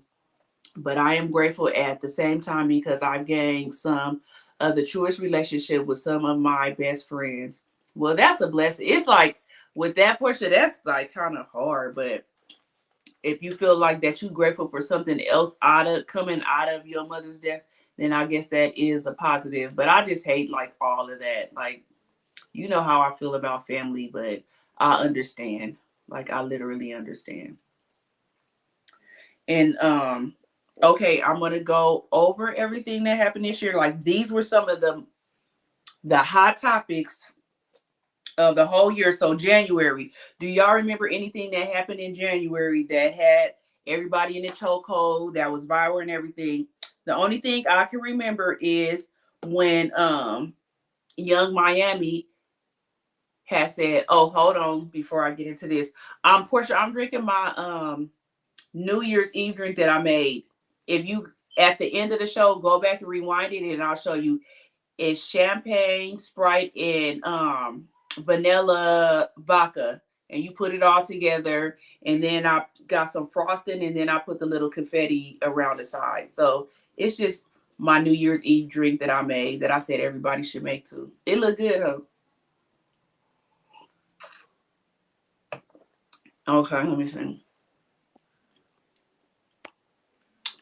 But I am grateful at the same time because I've gained some of the truest relationship with some of my best friends. Well, that's a blessing. It's like with that Portia, that's like kind of hard. But if you feel like that you're grateful for something else coming out of your mother's death, then I guess that is a positive. But I just hate like all of that. Like, you know how I feel about family, but I understand. Like I literally understand. And okay, I'm gonna go over everything that happened this year. Like these were some of the hot topics of the whole year. So January, do y'all remember anything that happened in January that had everybody in the chokehold, that was viral and everything? The only thing I can remember is when Young Miami had said, oh, hold on, before I get into this. Portia, I'm drinking my New Year's Eve drink that I made. If you at the end of the show, go back and rewind it and I'll show you. It's champagne, Sprite, and vanilla vodka. And you put it all together. And then I got some frosting and then I put the little confetti around the side. So it's just my New Year's Eve drink that I made that I said everybody should make too. It looked good, huh? Okay, let me see.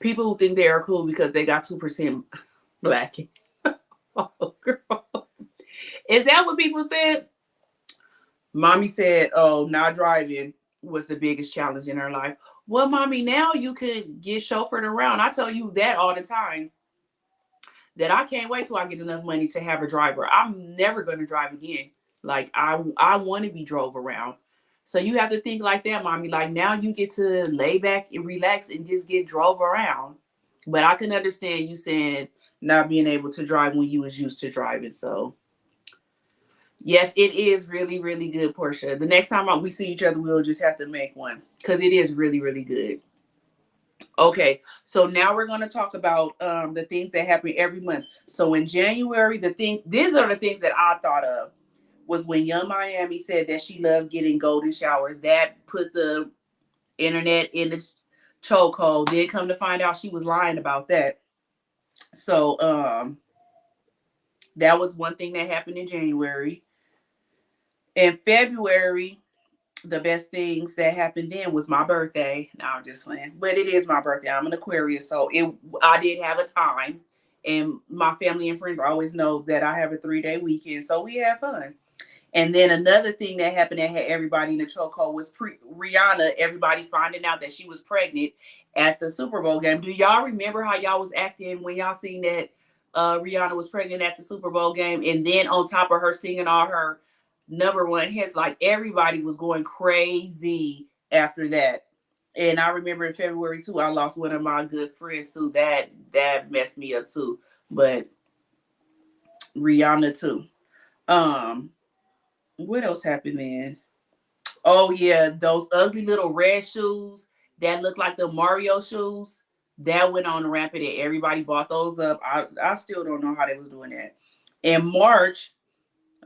People who think they are cool because they got 2% black. Oh, girl. Is that what people said? Mommy said, oh, not driving was the biggest challenge in her life. Well, mommy, now you can get chauffeured around. I tell you that all the time. That I can't wait till I get enough money to have a driver. I'm never going to drive again. Like, I want to be drove around. So you have to think like that, mommy. Like, now you get to lay back and relax and just get drove around. But I can understand you saying not being able to drive when you was used to driving. So, yes, it is really, really good, Portia. The next time we see each other, we'll just have to make one because it is really, really good. Okay, so now we're going to talk about the things that happen every month. So in January, these are the things that I thought of was when Young Miami said that she loved getting golden showers. That put the internet in the chokehold. Then come to find out she was lying about that. So that was one thing that happened in January. In February, the best things that happened then was my birthday. No, I'm just playing. But it is my birthday. I'm an Aquarius, so I did have a time. And my family and friends always know that I have a 3-day weekend, so we had fun. And then another thing that happened that had everybody in the chokehold was Rihanna, everybody finding out that she was pregnant at the Super Bowl game. Do y'all remember how y'all was acting when y'all seen that Rihanna was pregnant at the Super Bowl game? And then on top of her singing all her number one hits, like everybody was going crazy after that. And I remember in February too, I lost one of my good friends too. That messed me up too. But Rihanna too. What else happened then? Oh yeah, those ugly little red shoes that look like the Mario shoes that went on rampant and everybody bought those up. I still don't know how they was doing that. In March,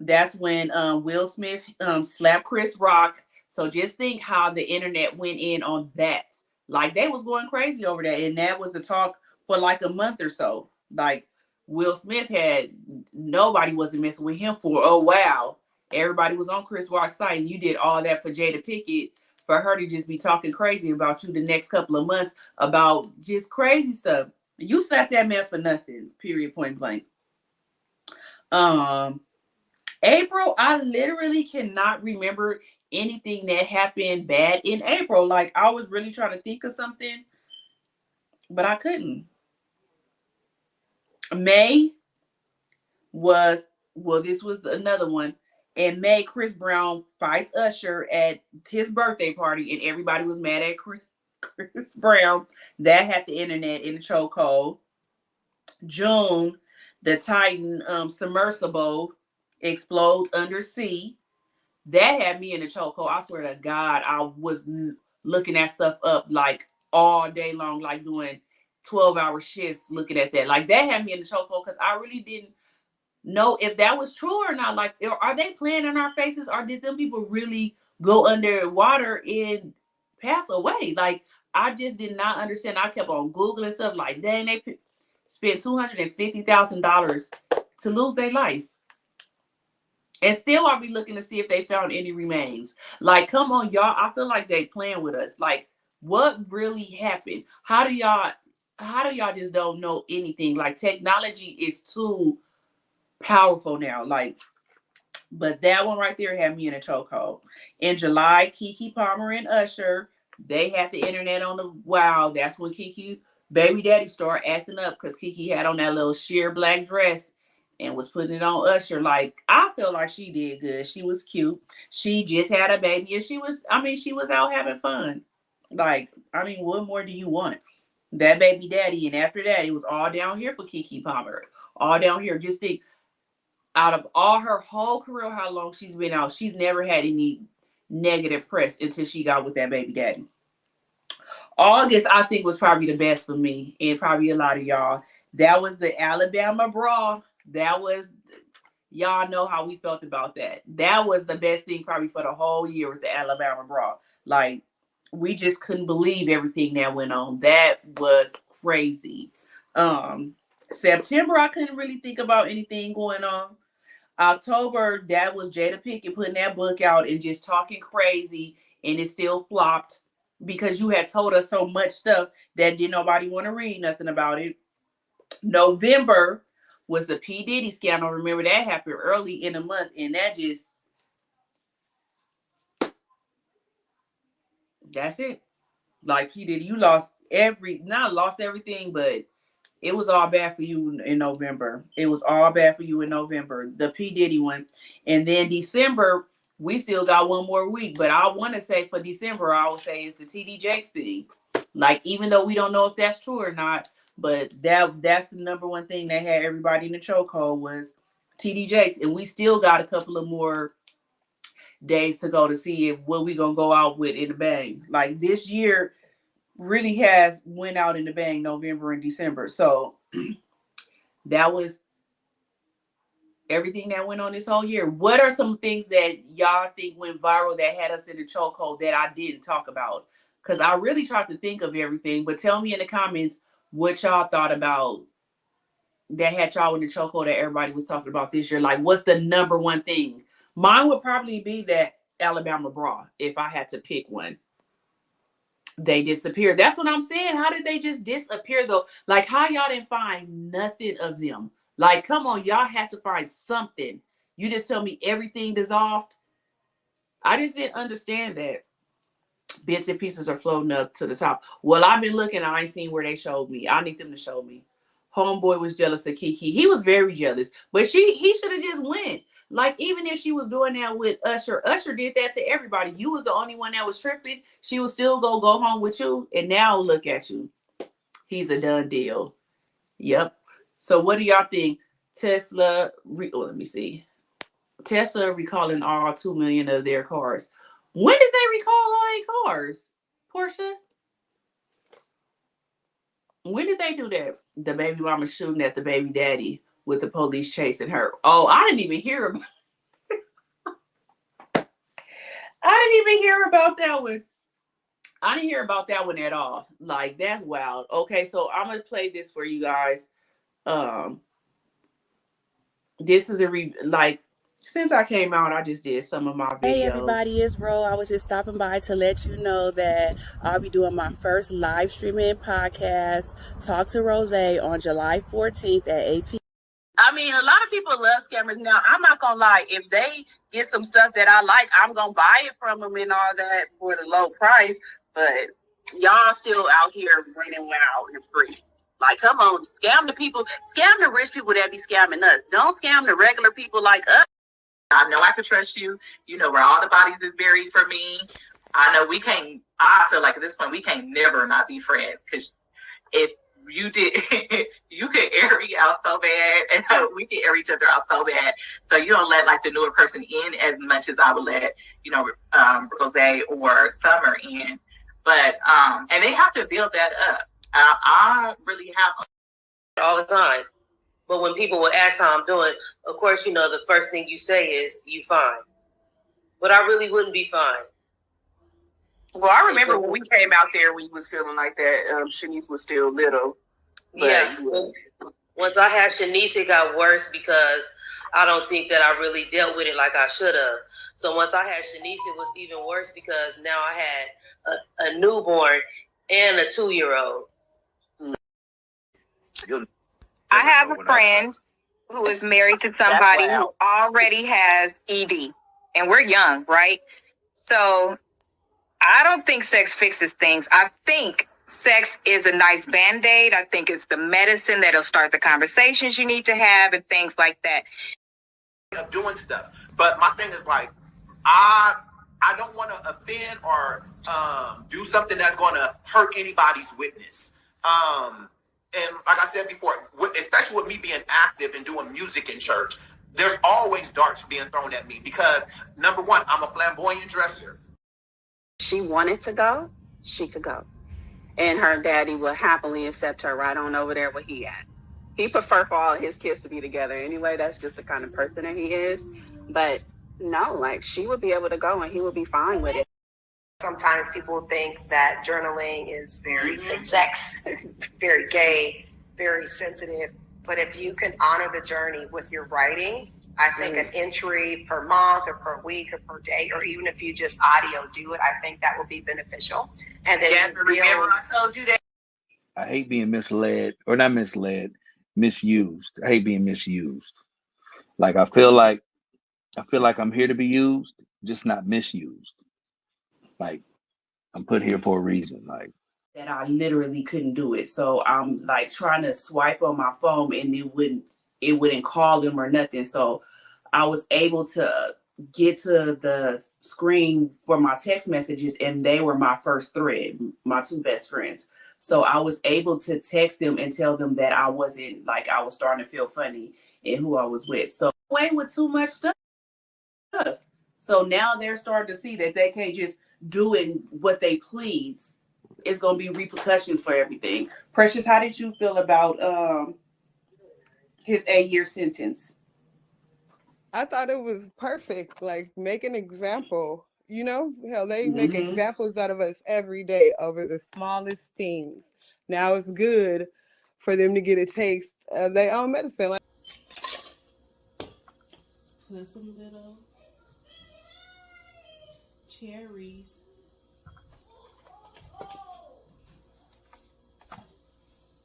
that's when Will Smith slapped Chris Rock. So just think how the internet went in on that. Like they was going crazy over that, and that was the talk for like a month or so. Like Will Smith had nobody wasn't messing with him for wow. Everybody was on Chris Rock's side, and you did all that for Jada Pinkett for her to just be talking crazy about you the next couple of months about just crazy stuff. You slapped that man for nothing. Period. Point blank. April, I literally cannot remember anything that happened bad in April. Like I was really trying to think of something, but I couldn't. May was, well, this was another one. In May, Chris Brown fights Usher at his birthday party, and everybody was mad at Chris Brown. That had the internet in the chokehold. June, the Titan submersible explodes under sea. That had me in the chokehold. I swear to God, I was looking at stuff up like all day long, like doing 12-hour shifts looking at that. Like that had me in the chokehold because I really didn't know if that was true or not. Like, are they playing in our faces, or did them people really go underwater and pass away? Like, I just did not understand. I kept on Googling stuff like, dang, they spent $250,000 to lose their life. And still I'll be looking to see if they found any remains. Like, come on, y'all. I feel like they playing with us. Like, what really happened? How do y'all just don't know anything? Like, technology is too powerful now. Like, but that one right there had me in a chokehold. In July, Keke Palmer and Usher, they had the internet on the wow. That's when Keke baby daddy started acting up because Keke had on that little sheer black dress and was putting it on Usher. Like, I feel like she did good. She was cute. She just had a baby and she was out having fun. Like, what more do you want? That baby daddy, and after that, it was all down here for Keke Palmer. All down here. Just think, out of all her whole career, how long she's been out, she's never had any negative press until she got with that baby daddy. August, I think, was probably the best for me and probably a lot of y'all. That was the Alabama brawl. That was, y'all know how we felt about that. That was the best thing probably for the whole year, was the Alabama brawl. Like, we just couldn't believe everything that went on. That was crazy. September, I couldn't really think about anything going on. October, that was Jada Pinkett putting that book out and just talking crazy, and it still flopped because you had told us so much stuff that didn't nobody want to read nothing about it. November was the P. Diddy scandal. Remember that happened early in the month, and that's it. Like, P. Diddy, you not lost everything, but it was all bad for you in November. It was all bad for you in November, the P. Diddy one. And then December, we still got one more week. But I want to say for December, I would say it's the TD Jakes thing. Like, even though we don't know if that's true or not, but that's the number one thing that had everybody in the chokehold was TD Jakes. And we still got a couple of more days to go to see if what we going to go out with in the bang. Like, this year really has went out in the bang November and December. So that was everything that went on this whole year. What are some things that y'all think went viral that had us in the chokehold that I didn't talk about? Because I really tried to think of everything, but tell me in the comments what y'all thought about that had y'all in the chokehold that everybody was talking about this year. Like, what's the number one thing? Mine would probably be that Alabama bra, if I had to pick one. They disappeared. That's what I'm saying. How did they just disappear though? Like, how y'all didn't find nothing of them? Like, come on, y'all had to find something. You just tell me everything dissolved. I just didn't understand that. Bits and pieces are floating up to the top. Well, I've been looking. I ain't seen where they showed me. I need them to show me. Homeboy was jealous of Kiki. He was very jealous, but he should have just went. Like, even if she was doing that with Usher, Usher did that to everybody. You was the only one that was tripping. She was still gonna go home with you, and now look at you. He's a done deal. Yep. So what do y'all think? Tesla, let me see. Tesla recalling all 2 million of their cars. When did they recall all their cars? Portia? When did they do that? The baby mama shooting at the baby daddy with the police chasing her. Oh, I didn't even hear about I didn't even hear about that one. I didn't hear about that one at all. Like, that's wild. Okay, so I'm gonna play this for you guys. This is since I came out, I just did some of my videos. Hey everybody, it's Ro. I was just stopping by to let you know that I'll be doing my first live streaming podcast, Talk to Rose, on July 14th at 8 p.m. I mean, a lot of people love scammers. Now, I'm not going to lie. If they get some stuff that I like, I'm going to buy it from them and all that for the low price. But y'all still out here running wild and free. Like, come on, scam the people. Scam the rich people that be scamming us. Don't scam the regular people like us. I know I can trust you. You know where all the bodies is buried for me. I know we can't, I feel like at this point, we can't never not be friends. Because if you did, you could air me out so bad, and we could air each other out so bad. So you don't let like the newer person in as much as I would let, Rose or Summer in. But, and they have to build that up. I don't really have all the time. But when people will ask how I'm doing, of course, the first thing you say is, you fine. But I really wouldn't be fine. Well, I remember when we came out there, we was feeling like that. Shanice was still little. Yeah. Once I had Shanice, it got worse because I don't think that I really dealt with it like I should have. So once I had Shanice, it was even worse because now I had a newborn and a 2-year-old. I have a friend who is married to somebody who already has ED, and we're young, right? So I don't think sex fixes things. I think sex is a nice Band-Aid. I think it's the medicine that'll start the conversations you need to have and things like that. Of doing stuff. But my thing is like, I don't want to offend or do something that's going to hurt anybody's witness. And like I said before, especially with me being active and doing music in church, there's always darts being thrown at me because, number one, I'm a flamboyant dresser. She wanted to go, she could go. And her daddy would happily accept her right on over there where he at. He prefer for all his kids to be together anyway. That's just the kind of person that he is. But no, like, she would be able to go and he would be fine with it. Sometimes people think that journaling is very sex, very gay, very sensitive. But if you can honor the journey with your writing, I think an entry per month or per week or per day, or even if you just audio do it, I think that will be beneficial. And then remember I told you that. I hate being misled, or not misled, misused. I hate being misused. Like I feel like I'm here to be used, just not misused. Like, I'm put here for a reason. Like, that I literally couldn't do it. So I'm like trying to swipe on my phone and it wouldn't call them or nothing. So I was able to get to the screen for my text messages, and they were my first thread, my 2 best friends. So I was able to text them and tell them that I wasn't, like, I was starting to feel funny in who I was with. So away with too much stuff. So now they're starting to see that they can't just doing what they please. It's going to be repercussions for everything. Precious, how did you feel about his 8-year sentence? I thought it was perfect. Like, make an example. You know, hell, they make examples out of us every day over the smallest things. Now it's good for them to get a taste of their own medicine. Like, put some little cherries.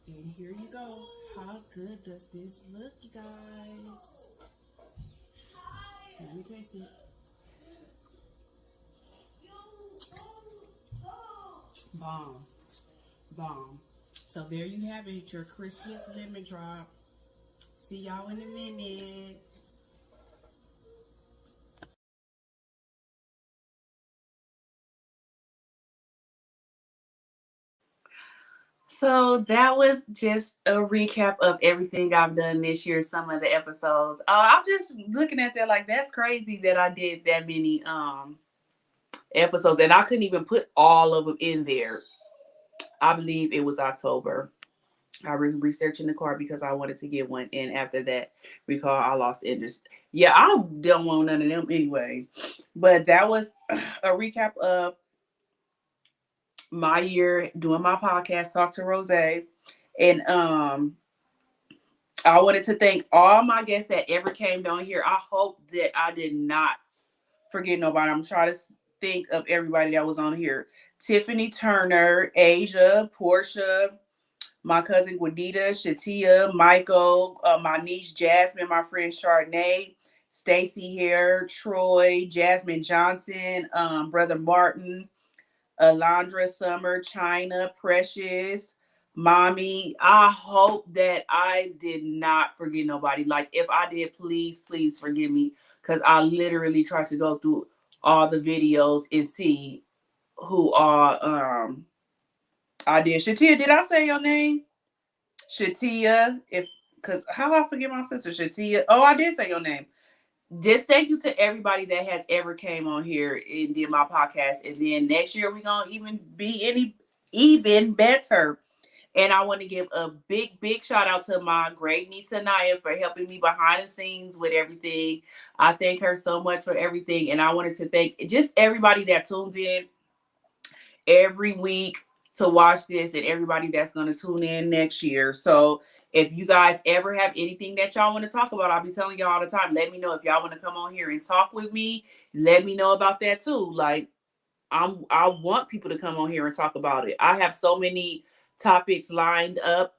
And here you go. How good does this look, you guys? Let me taste it. Bomb. Bomb. So there you have it, your crispiest lemon drop. See y'all in a minute. So that was just a recap of everything I've done this year, some of the episodes. I'm just looking at that like that's crazy that I did that many episodes, and I couldn't even put all of them in there. I believe it was October. I was researching the car because I wanted to get one, and after that recall, I lost interest. Yeah, I don't want none of them anyways. But that was a recap of my year doing my podcast, Talk to Rose. And I wanted to thank all my guests that ever came down here. I hope that I did not forget nobody. I'm trying to think of everybody that was on here. Tiffany Turner, Asia, Portia, my cousin Wadida, Shatia, Michael, my niece Jasmine, my friend Chardonnay, Stacy Hare, Troy, Jasmine Johnson, brother Martin, Alondra Summer, China, Precious, Mommy. I hope that I did not forget nobody. Like, if I did, please forgive me, because I literally tried to go through all the videos and see who are I did. Shatia, did I say your name? Shatia, because how I forget my sister Shatia. Oh, I did say your name. Just thank you to everybody that has ever came on here and did my podcast. And then next year we're gonna even be even better. And I want to give a big shout out to my great niece Anaya for helping me behind the scenes with everything. I thank her so much for everything. And I wanted to thank just everybody that tunes in every week to watch this, and everybody that's going to tune in next year. So if you guys ever have anything that y'all want to talk about, I'll be telling y'all all the time, let me know. If y'all want to come on here and talk with me, let me know about that too. Like, I want people to come on here and talk about it. I have so many topics lined up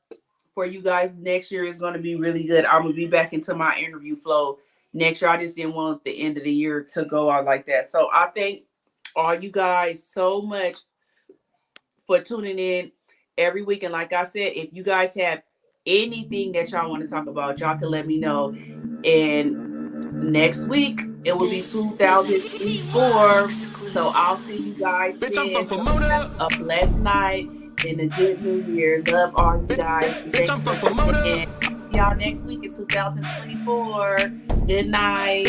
for you guys. Next year is going to be really good. I'm going to be back into my interview flow next year. I just didn't want the end of the year to go out like that. So I thank all you guys so much for tuning in every week. And like I said, if you guys have anything that y'all want to talk about, y'all can let me know. And next week it will be 2024. So I'll see you guys then. Have a blessed night and a good new year. Love all you guys. Thank you for tuning in. Y'all next week in 2024. Good night.